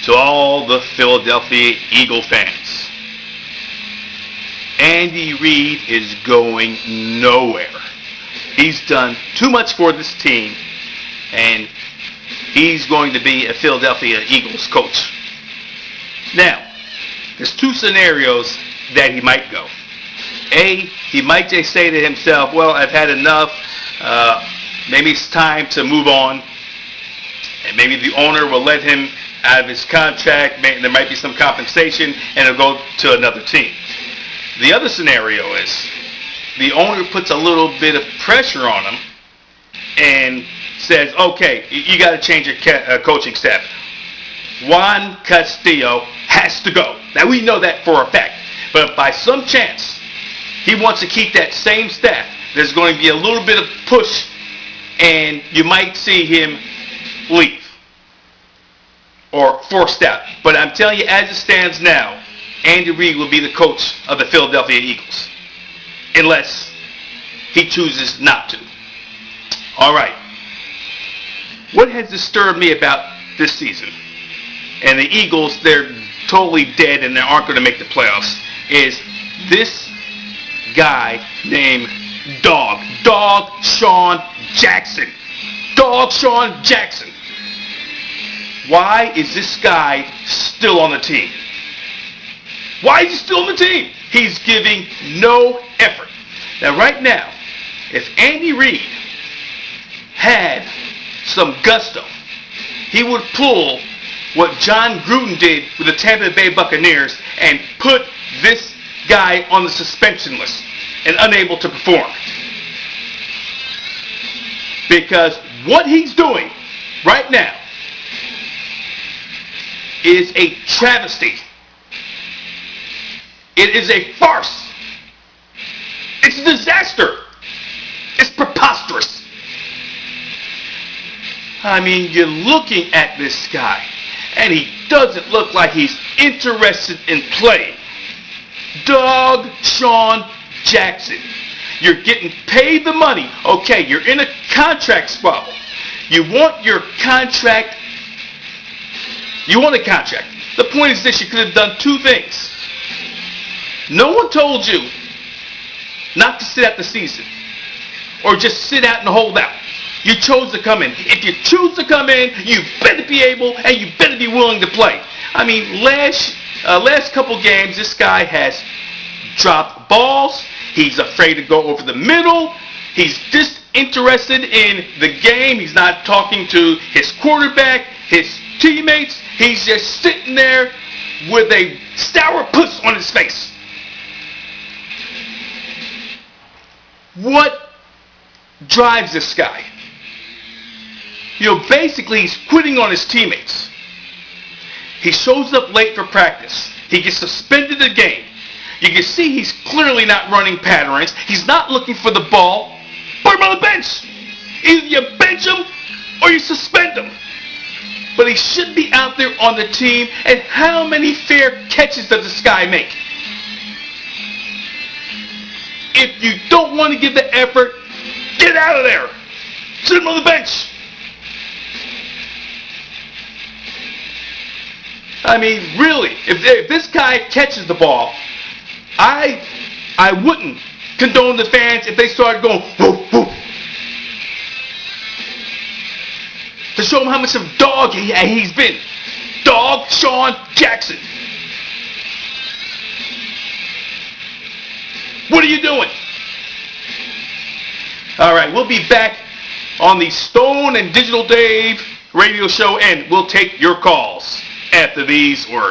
to all the Philadelphia Eagle fans. Andy Reid is going nowhere. He's done too much for this team, and he's going to be a Philadelphia Eagles coach. Now, there's two scenarios that he might go. A, he might just say to himself, well, I've had enough. Maybe it's time to move on. And maybe the owner will let him out of his contract. There might be some compensation, and he'll go to another team. The other scenario is the owner puts a little bit of pressure on him and says, okay, you got to change your coaching staff. Juan Castillo has to go. Now, we know that for a fact. But if by some chance he wants to keep that same staff, there's going to be a little bit of push, and you might see him leave or forced out. But I'm telling you, as it stands now, Andy Reid will be the coach of the Philadelphia Eagles, unless he chooses not to. All right. What has disturbed me about this season, and the Eagles, they're totally dead and they aren't going to make the playoffs, is this guy named DogSean Jackson. DogSean Jackson. Why is this guy still on the team? Why is he still on the team? He's giving no effort. Now, right now, if Andy Reid had some gusto, he would pull what John Gruden did with the Tampa Bay Buccaneers and put this guy on the suspension list and unable to perform. Because what he's doing right now is a travesty. It is a farce. It's a disaster. It's preposterous. I mean, you're looking at this guy, and he doesn't look like he's interested in playing. DogSean Jackson. You're getting paid the money. Okay, you're in a contract squabble. You want your contract. You want a contract. The point is this: you could have done two things. No one told you not to sit out the season or just sit out and hold out. You chose to come in. If you choose to come in, you better be able and you better be willing to play. I mean, last couple games, this guy has dropped balls. He's afraid to go over the middle. He's disinterested in the game. He's not talking to his quarterback, his teammates. He's just sitting there with a sour puss on his face. What drives this guy? You know, basically, he's quitting on his teammates. He shows up late for practice. He gets suspended the game. You can see he's clearly not running patterns. He's not looking for the ball. Put him on the bench. Either you bench him or you suspend him. But he should be out there on the team. And how many fair catches does this guy make? If you don't want to give the effort, get out of there. Sit him on the bench. I mean, really, if this guy catches the ball, I wouldn't condone the fans if they started going, whoop, whoop, to show him how much of a dog he's been. DogSean Jackson. What are you doing? All right, we'll be back on the Stone and Digital Dave radio show, and we'll take your calls after these words.